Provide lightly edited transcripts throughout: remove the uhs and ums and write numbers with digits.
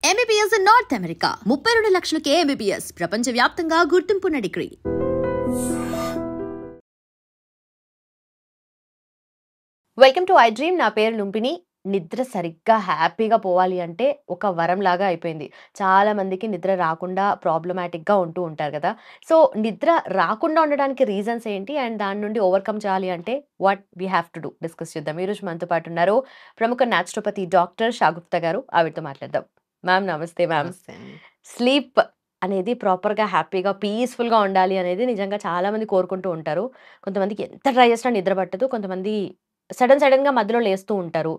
MBBS in North America. 32 లక్షలకే MBBS. ప్రపంచవ్యాప్తంగా గుర్తింపున్న degree. Welcome to I dream. నా పేరు లుంపిని. నిద్ర సరిగ్గా హ్యాపీగా పోవాలి అంటే ఒక వరం లాగా అయిపోయింది. చాలా మందికి నిద్ర రాకుండా ప్రాబ్లమాటిక్‌గా ఉంటూ ఉంటారు కదా! సో, నిద్ర రాకుండా ఉండడానికి రీజన్స్ ఏంటి? అండ్ దాని నుండి ఓవర్‌కమ్ చేయాలి అంటే what we have to do discuss చేద్దాం. ఈరోజు మనతో పాటు ఉన్నారు ప్రముఖ న్యాచురోపతి డాక్టర్ షాగుప్తా గారు. ఆవిడతో మాట్లాడదాం. మ్యామ్ నమస్తే మ్యామ్. నమస్తే అండి. స్లీప్ అనేది ప్రాపర్‌గా, హ్యాపీగా, పీస్‌ఫుల్‌గా ఉండాలి అనేది నిజంగా చాలామంది కోరుకుంటూ ఉంటారు. కొంతమందికి ఎంత ట్రై చేసినా నిద్ర పట్టదు. కొంతమంది సడెన్‌గా మధ్యలో లేస్తూ ఉంటారు.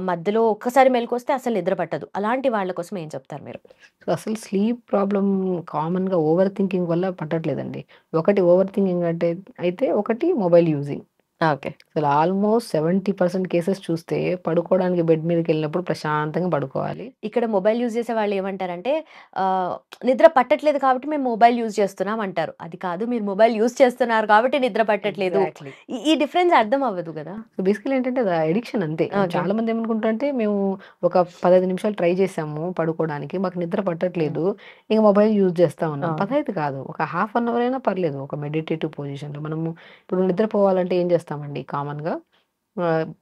మధ్యలో ఒక్కసారి మెలుకువొస్తే అసలు నిద్ర పట్టదు. అలాంటి వాళ్ళ కోసం ఏం చెప్తారు మీరు? సో, అసలు స్లీప్ ప్రాబ్లమ్ కామన్‌గా ఓవర్ థింకింగ్ వల్ల పట్టట్లేదండి. ఒకటి ఓవర్ థింకింగ్ అంటే అయితే ఒకటి మొబైల్ యూజింగ్. ఓకే. అసలు ఆల్మోస్ట్ 70% కేసెస్ చూస్తే పడుకోవడానికి బెడ్ మీదకెళ్ళినప్పుడు ప్రశాంతంగా పడుకోవాలి. ఇక్కడ మొబైల్ యూజ్ చేసే వాళ్ళు ఏమంటారంటే ఆహ్, నిద్ర పట్టట్లేదు కాబట్టి మేము మొబైల్ యూజ్ చేస్తున్నాం అంటారు. అది కాదు, మీరు మొబైల్ యూజ్ చేస్తున్నారు కాబట్టి నిద్ర పట్టట్లేదు. ఎగ్జాక్ట్‌లీ. ఈ డిఫరెన్స్ అర్థం అవ్వదు కదా! సో, బేసికల్లీ ఏంటంటే అది అడిక్షన్ అంతే. ఓకే. చాలామంది ఏమనుకుంటారంటే మేము ఒక 15 నిమిషాలు ట్రై చేసాము పడుకోవడానికి. మాకు నిద్ర పట్టట్లేదు. ఇంక మొబైల్ యూజ్ చేస్తా ఉన్నాం. అవును. 15 కాదు. ఒక హాఫ్ అన్ అవర్ అయినా పర్లేదు. ఒక మెడిటేటివ్ పొజిషన్‌లో మనము ఇప్పుడు నిద్రపోవాలంటే ఏం చేస్తామండి కామన్‌గా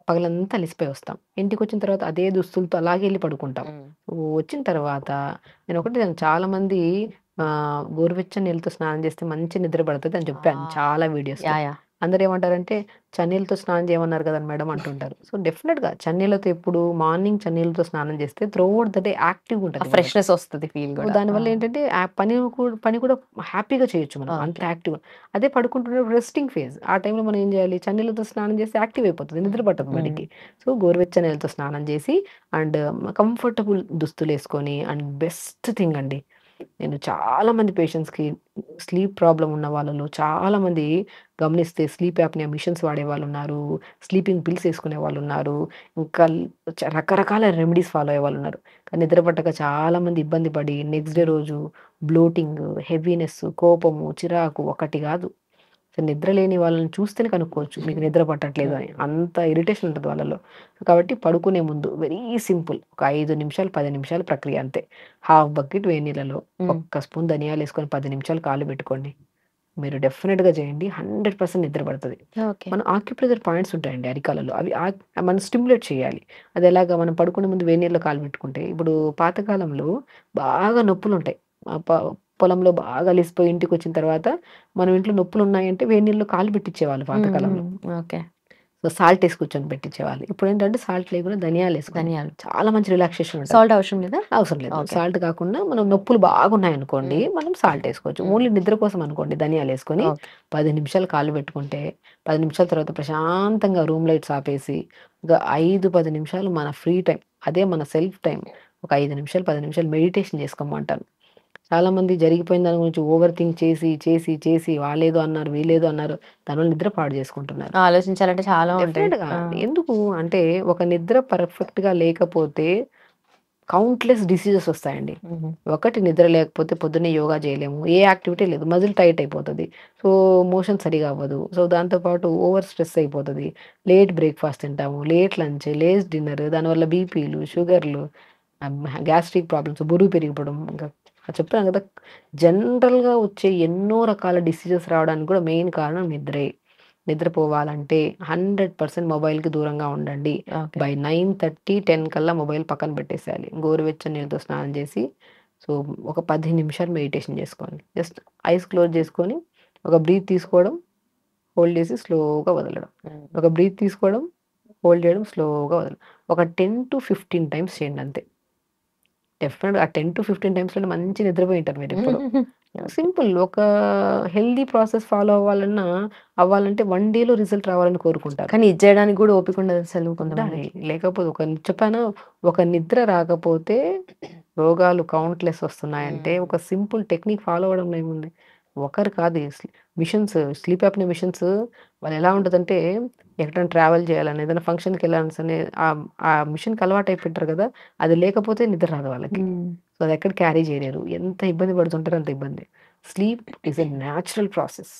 పగలంతా అలిసిపోయి వస్తాం. ఇంటికొచ్చిన తర్వాత అదే దుస్తులతో అలాగే ఎళ్లి పడుకుంటాం. హ్మ్. వచ్చిన తర్వాత నేను చాలామంది గోరువెచ్చని నీళ్ళతో స్నానం చేస్తే మంచి నిద్ర పడతది అని చెప్పాను చాలా వీడియోస్‌లో. యాహ్! అందరూ ఏమంటారంటే చన్నీళ్ళతో స్నానం చేయమన్నారు కదండీ మేడం అంటుంటారు. సో, డెఫినిట్‌గా చన్నీళ్ళతో ఎప్పుడు మార్నింగ్ చన్నీళ్ళతో స్నానం చేస్తే త్రూఅవుట్ ద డే యాక్టివ్‌గా ఉంటది మనకి. ఫ్రెష్‌నెస్ వస్తది ఫీల్ సో, కూడా. దానివల్ల ఏంటంటే పని కూడా హ్యాపీగా చేయొచ్చు మనం. అంత ఓకే. యాక్టివ్‌గా. అదే పడుకుంటున్నప్పుడు రెస్టింగ్ ఫేజ్. ఆ టైంలో మనం ఏం చేయాలి? చన్నీళ్ళతో స్నానం చేస్తే యాక్టివ్ అయిపోతది. నిద్ర పట్టదు బాడీకి. సో, గోరువెచ్చని నీళ్ళతో స్నానం చేసి అండ్ కంఫర్టబుల్ దుస్తులేసుకొని అండ్ బెస్ట్ థింగ్ అండి. నేను చాలామంది పేషెంట్స్‌కి స్లీప్ ప్రాబ్లమ్ ఉన్న వాళ్ళలో చాలామంది గమనిస్తే స్లీప్ యాప్నియా మిషన్స్ వాడేవాళ్ళున్నారు. స్లీపింగ్ పిల్స్ ఏసుకునే వాళ్ళున్నారు. ఇంకా రకరకాల రెమెడీస్ ఫాలో అయ్యేవాళ్ళున్నారు. కానీ నిద్ర పట్టక చాలామంది ఇబ్బంది పడి నెక్స్ట్ డే రోజు బ్లోటింగ్, హెవీనెస్, కోపము, చిరాకు ఒకటి కాదు. అసలు నిద్ర లేని వాళ్ళని చూస్తేనే కనుక్కోవచ్చు మీకు నిద్ర పట్టట్లేదు అని. అంత ఇరిటేషన్ ఉంటది వాళ్ళలో. కాబట్టి పడుకునే ముందు వెరీ సింపుల్ ఒక 5 నిమిషాలు, 10 నిమిషాల ప్రక్రియ అంతే. హాఫ్ బకెట్ వేడి నీళ్ళలో ఒక్క స్పూన్ ధనియాలేసుకొని 10 నిమిషాలు కాళ్ళు పెట్టుకోండి. మీరు డెఫినిట్‌గా చేయండి. 100% నిద్ర పడతది. ఓకే. మన ఆక్యుప్రెషర్ పాయింట్స్ ఉంటాయండి అరికాలలో. అవి మనం స్టిమ్యులేట్ చేయాలి. అదెలాగా మనం పడుకునే ముందు వేడి నీళ్ళలో కాలు పెట్టుకుంటే, ఇప్పుడు పాతకాలంలో బాగా నొప్పులుంటాయి. పొలంలో బాగా అలిసిపోయి ఇంటికొచ్చిన తర్వాత మనం ఇంట్లో నొప్పులున్నాయంటే వేడి నీళ్ళలో కాలు పెట్టించేవాళ్ళు పాతకాలంలో. ఓకే. సో, సాల్ట్ ఏసి కూర్చొని పెట్టించేవాళ్ళు. ఇప్పుడేంటంటే సాల్ట్ లేకుండా ధనియాలేసుకోండి. ధనియాలు. చాలా మంచి రిలాక్సేషన్ ఉంటది. సాల్ట్ అవసరం లేదా? అవసరం లేదు. ఓకే. సాల్ట్ కాకుండా మనం నొప్పులు బాగున్నాయనుకోండి, మనం సాల్ట్ ఏసుకోవచ్చు. హ్మ్. ఓన్లీ నిద్ర కోసం అనుకోండి ధనియాలేసుకొని ఓకే. 10 నిమిషాలు కాళ్ళు పెట్టుకుంటే, 10 నిమిషాల తర్వాత ప్రశాంతంగా రూమ్ లైట్స్ ఆపేసి, ఒక 5, 10 నిమిషాలు మన ఫ్రీ టైమ్ అదే మన సెల్ఫ్ టైమ్. ఒక 5 నిమిషాలు, 10 నిమిషాలు మెడిటేషన్ చేసుకోమంటాను. చాలామంది జరిగిపోయిన దాని గురించి ఓవర్ థింక్ చేసి వాళ్ళేదో అన్నారు, వీళ్ళేదో అన్నారు. దానివల్ల నిద్ర పాడు చేసుకుంటున్నారు. ఆలోచించాలంటే చాలా ఉంటాయి. డెఫినిట్‌గా. ఎందుకు అంటే ఒక నిద్ర పర్ఫెక్ట్‌గా లేకపోతే కౌంట్‌లెస్ డిసీజెస్ వస్తాయండి. ఒకటి నిద్ర లేకపోతే పొద్దున్నే యోగా చేయలేము. ఏ యాక్టివిటీ లేదు. మజిల్ టైట్ అయిపోతది. సో, మోషన్ సరిగ్గా అవ్వదు. సో, దాంతో పాటు ఓవర్ స్ట్రెస్ అయిపోతది. లేట్ బ్రేక్‌ఫాస్ట్ తింటాము. లేట్ లంచ్, లేట్ డిన్నర్ దానివల్ల బీపీలు, షుగర్‌లు, గ్యాస్ట్రిక్ ప్రాబ్లమ్స్, బరువు పెరిగిపోవడం ఇంకా చెప్తున్నాను కదా! జనరల్‌గా వచ్చే ఎన్నో రకాల డిసీజెస్ రావడానికి కూడా మెయిన్ కారణం నిద్రే. నిద్రపోవాలంటే 100% మొబైల్‌కి దూరంగా ఉండండి. ఓకే. బై 9:30, 10 కల్లా మొబైల్ పక్కన పెట్టేసేయాలి. గోరువెచ్చని నీళ్ళతో స్నానం చేసి, సో, ఒక 10 నిమిషాలు మెడిటేషన్ చేసుకోండి. జస్ట్ ఐస్ క్లోజ్ చేసుకొని, ఒక బ్రీత్ తీసుకోవడం, హోల్డ్ చేసి స్లోగా వదలడం. ఒక బ్రీత్ తీసుకోవడం, హోల్డ్ చేయడం, స్లోగా వదలడం. ఒక 10-15 టైమ్స్ చేయండి అంతే. డెఫినిట్‌గా ఆ 10-15 టైమ్స్‌లోనే మంచి నిద్రపోయి ఉంటారు మీరెప్పుడో. ఓకే. సింపుల్. ఒక హెల్తీ ప్రాసెస్ ఫాలో అవ్వాలంటే 1 డేలో రిజల్ట్ రావాలని కోరుకుంటారు. కానీ ఇది చేయడానికి కూడా ఓపిక ఉండదు అసలు ఉండాలి. కొంతమందికి. లేకపోతే చెప్పానా ఒక నిద్ర రాకపోతే రోగాలు కౌంట్‌లెస్ వస్తున్నాయంటే ఒక సింపుల్ టెక్నిక్ ఫాలో అవ్వడంలో ఏముంది? ఒకరు కాదు స్లీప్ యాప్‌నియా మిషన్స్ వాళ్ళెలా ఉంటదంటే ఎక్కడైనా ట్రావెల్ చేయాలని ఏదైనా ఫంక్షన్‌కెళ్ళాలని సరే ఆ మిషన్‌కి అలవాటయిపోయింటారు కదా! అది లేకపోతే నిద్ర రాదు వాళ్ళకి. సో, అదెక్కడ క్యారీ చేయలేరు. ఎంత ఇబ్బంది పడుతుంటారో అంత ఇబ్బంది. Sleep is a natural process.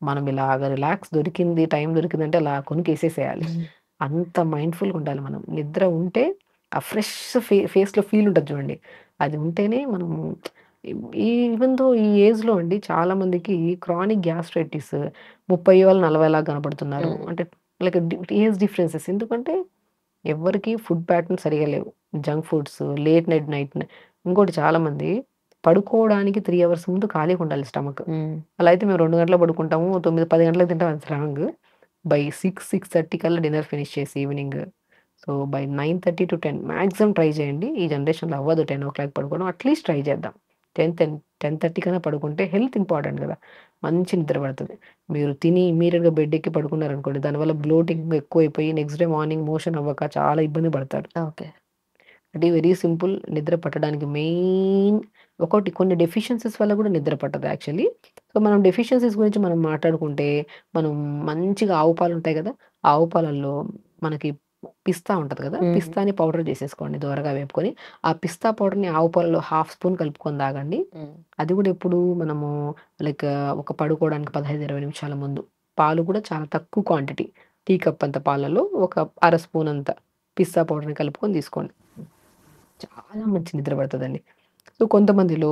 మనం ఇలాగ రిలాక్స్ దొరికింది, టైం దొరికిందంటే అలా కొనికేసేసేయాలి. అంత మైండ్‌ఫుల్‌గా ఉండాలి మనం. నిద్ర ఉంటే ఆ ఫ్రెష్ ఫేస్‌లో ఫీల్ ఉంటది చూడండి. అది ఉంటేనే మనము ఈవెన్ దో ఈ ఏజ్‌లో అండి చాలా మందికి క్రానిక్ గ్యాస్ట్రైటిస్ 30 వాళ్ళు 40 లాగా కనపడుతున్నారు. హ్మ్. అంటే లైక్ ఏజ్ డిఫరెన్సెస్ ఎందుకంటే ఎవ్వరికీ ఫుడ్ ప్యాటర్న్స్ సరిగ్గా లేవు. జంక్ ఫుడ్స్, నైట్ ఇంకోటి చాలామంది పడుకోవడానికి 3 అవర్స్ ముందు ఖాళీగా ఉండాలి స్టమక్. హ్మ్. అలా అయితే మేము 2 గంటలకు పడుకుంటాము. 9, 10 గంటలకు తింటాం అది రాంగ్. బై 6:30 కల్లా డిన్నర్ ఫినిష్ చేసి evening. So, by 9:30-10 maximum try చేయండి. ఈ జనరేషన్‌లో అవ్వదు 10:00 పడుకోవడం. అట్‌లీస్ట్ ట్రై చేద్దాం. 10:30 కన్నా పడుకుంటే హెల్త్ ఇంపార్టెంట్ కదా! మంచి నిద్ర పడతది. మీరు తిని ఇమ్మీడియేట్‌గా బెడ్ ఎక్కి పడుకున్నారనుకోండి, దానివల్ల బ్లోటింగ్ ఎక్కువైపోయి నెక్స్ట్ డే మార్నింగ్ మోషన్ అవ్వక చాలా ఇబ్బంది పడతారు. ఓకే. అంటే వెరీ సింపుల్. నిద్ర పట్టడానికి మెయిన్ ఒకటి కొన్ని డెఫిషియన్సీస్ వల్ల కూడా నిద్ర పట్టదు యాక్చువల్లీ. సో, మనం డెఫిషియన్సీస్ గురించి మనం మాట్లాడుకుంటే, మనం మంచిగా ఆవు పాలుంటాయి కదా! ఆవు పాలల్లో మనకి పిస్తా ఉంటది కదా! హ్మ్. పిస్తాని పౌడర్ చేసేసుకోండి దోరగా వేపుకొని. ఆ పిస్తా పౌడర్‌ని ఆవు పాలలో హాఫ్ స్పూన్ కలుపుకొని తాగండి. హ్మ్. అది కూడా ఎప్పుడు మనము లైక్ ఒక పడుకోవడానికి 15, 20 నిమిషాల ముందు. పాలు కూడా చాలా తక్కువ క్వాంటిటీ. టీ కప్ అంత పాలలో ఒక అర స్పూన్ అంత పిస్తా పౌడర్‌ని కలుపుకొని తీసుకోండి. చాలా మంచి నిద్ర పడతదండి. సో, కొంతమందిలో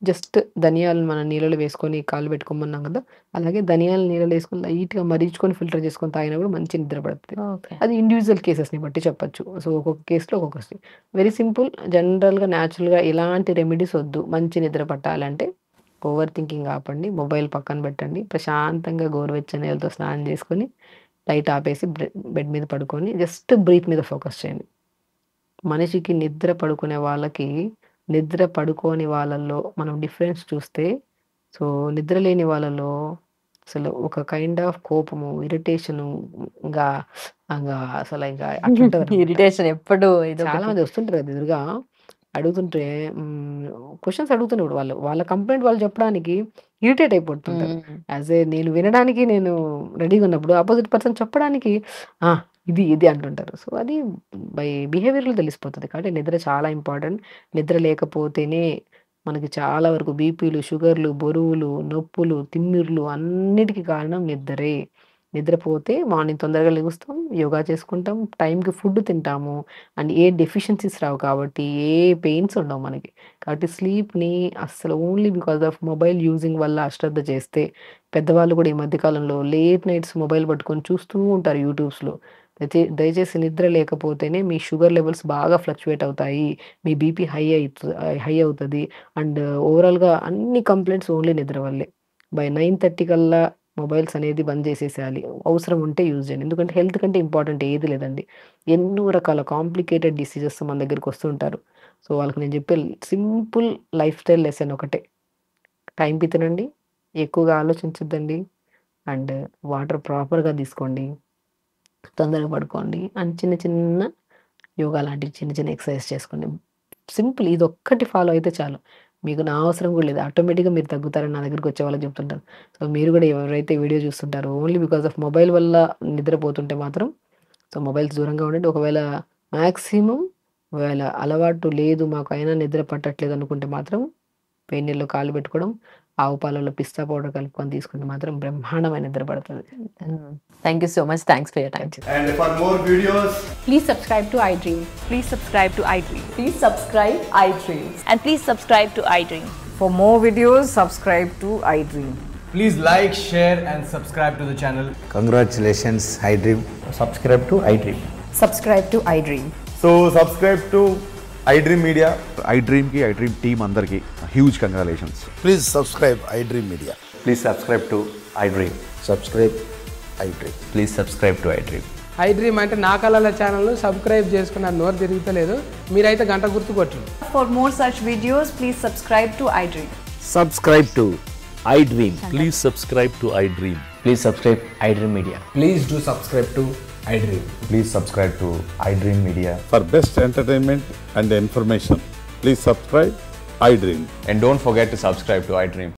జస్ట్ ధనియాలు మనం నీళ్ళలో వేసుకొని కాళ్ళు పెట్టుకోమన్నాం కదా! అలాగే ధనియాలు నీళ్ళలో ఏసుకొని లైట్‌గా మరిగించుకొని ఫిల్టర్ చేసుకొని తాగినా కూడా మంచి నిద్ర పడతది. ఓకే. అది ఇండివిడ్యువల్ కేసెస్‌ని బట్టి చెప్పొచ్చు. సో, ఒక్కొక్క కేస్‌లో ఒక్కొక్క వెరీ సింపుల్. జనరల్‌గా న్యాచురల్‌గా ఎలాంటి రెమెడీస్ వద్దు. మంచి నిద్ర పట్టాలంటే ఓవర్ థింకింగ్ ఆపండి. మొబైల్ పక్కన పెట్టండి. ప్రశాంతంగా గోరువెచ్చని నీళ్ళతో స్నానం చేసుకొని, లైట్ ఆపేసి బెడ్ మీద పడుకొని జస్ట్ బ్రీత్ మీద ఫోకస్ చేయండి. మనిషికి నిద్ర పడుకునే వాళ్ళకి, నిద్ర పడుకోని వాళ్ళలో మనం డిఫరెన్స్ చూస్తే, సో, నిద్ర లేని వాళ్ళలో అసలు ఒక కైండ్ ఆఫ్ కోపము, ఇరిటేషను ఇంగా ఇంగా అసలింకా అట్లుంటదనమాట. ఇరిటేషన్ ఎప్పుడు చాలా ఇదొకటి. మంది వస్తుంటారు కదా ఎదురుగా. అడుగుతుంటే క్వెషన్స్ అడుగుతున్నప్పుడు వాళ్ళు. వాళ్ళ కంప్లెయింట్ వాళ్ళు చెప్పడానికి ఇరిటేట్ అయిపోతుంటారు. హ్మ్. నేను వినడానికి నేను రెడీగా ఉన్నప్పుడు అపోజిట్ పర్సన్ చెప్పడానికి ఆ! ఇది అంటుంటారు. సో, అది బై బిహేవియర్‌లో తెలిసిపోతది. కాబట్టి నిద్ర చాలా ఇంపార్టెంట్. నిద్ర లేకపోతేనే మనకి చాలా వరకు బీపీలు, షుగర్‌లు, బరువులు, నొప్పులు, తిమ్మిర్లు అన్నిటికి కారణం నిద్రే. నిద్రపోతే మార్నింగ్ తొందరగా లెగుస్తాం, యోగా చేసుకుంటాం, టైంకి ఫుడ్ తింటాము. అండ్ ఏ డెఫిషియన్సీస్ రావు కాబట్టి, ఏ పెయిన్స్ ఉండవు మనకి. కాబట్టి స్లీప్‌ని అస్సలు only because of mobile using వల్ల అశ్రద్ధ చేస్తే, పెద్దవాళ్ళు కూడా ఈ మధ్య కాలంలో లేట్ నైట్స్ మొబైల్ పట్టుకొని చూస్తూ ఉంటారు యూట్యూబ్స్‌లో. దయచేసి నిద్ర లేకపోతేనే మీ షుగర్ లెవెల్స్ బాగా ఫ్లక్చుయేట్ అవుతాయి. మీ బీపీ హై అవుతది. అండ్ ఓవరాల్‌గా అన్ని కంప్లెయింట్స్ ఓన్లీ నిద్ర వల్లే. బై 9:30 కల్లా మొబైల్స్ అనేది బంద్ చేసేసేయాలి. అవసరం ఉంటే యూజ్ చేయండి. ఎందుకంటే హెల్త్ కంటే ఇంపార్టెంట్ ఏది లేదండి. ఎన్నో రకాల కాంప్లికేటెడ్ డిసీజెస్ మన దగ్గరికి వస్తుంటారు. సో, వాళ్ళకి నేను చెప్పే సింపుల్ లైఫ్ స్టైల్ లెసన్ ఒకటే. టైంకి తినండి, ఎక్కువగా ఆలోచించొద్దండి, అండ్ వాటర్ ప్రాపర్‌గా తీసుకోండి, తొందరగా పడుకోండి, అండ్ చిన్న చిన్న యోగా లాంటివి చిన్న చిన్న ఎక్సర్సైజ్ చేసుకోండి. సింపుల్ ఇదొక్కటి ఫాలో అయితే చాలు. మీకు నా అవసరం కూడా లేదు. ఆటోమేటిక్‌గా మీరు తగ్గుతారని నా దగ్గరికి వచ్చే వాళ్ళకి చెప్తుంటాను. సో, మీరు కూడా ఎవరైతే వీడియో చూస్తుంటారో ఓన్లీ బికాస్ ఆఫ్ మొబైల్ వల్ల నిద్రపోతుంటే మాత్రం సో, మొబైల్స్ దూరంగా ఉండండి. ఒకవేళ మాక్సిమం ఒకవేళ అలవాటు లేదు మాకు అయినా నిద్ర పట్టట్లేదు అనుకుంటే మాత్రం వేడి నీళ్ళలో కాళ్ళు పెట్టుకోవడం, ఆవు పాలలో పిస్తా పౌడర్ కలుపుకొని తీసుకుంటే మాత్రం బ్రహ్మాండమైన నిద్ర పడతది. Thank you so much. Thanks for your time. And for more videos, Please subscribe to iDream. Please subscribe to iDream. Please subscribe iDream. And please subscribe to iDream. For more videos, subscribe to iDream. please like, share, and subscribe to the channel. Congratulations, iDream. subscribe to iDream. Subscribe to iDream. So subscribe to iDream Media. iDream team అందరికి huge congratulations. Please subscribe iDream Media. Please subscribe to iDream. Subscribe iDream. Please subscribe to iDream. iDream అంటే నా కళల ఛానల్ను subscribe చేసుకున్న నోరు తిరుగుతలేదు. మీరైతే గంట గుర్తు కొట్టండి. For more such videos, please subscribe to iDream. Subscribe to iDream. Please subscribe to iDream. Please subscribe iDream Media. Please do subscribe to iDream. Please subscribe to iDream Media. For best entertainment and information, please subscribe iDream. And don't forget to subscribe to iDream.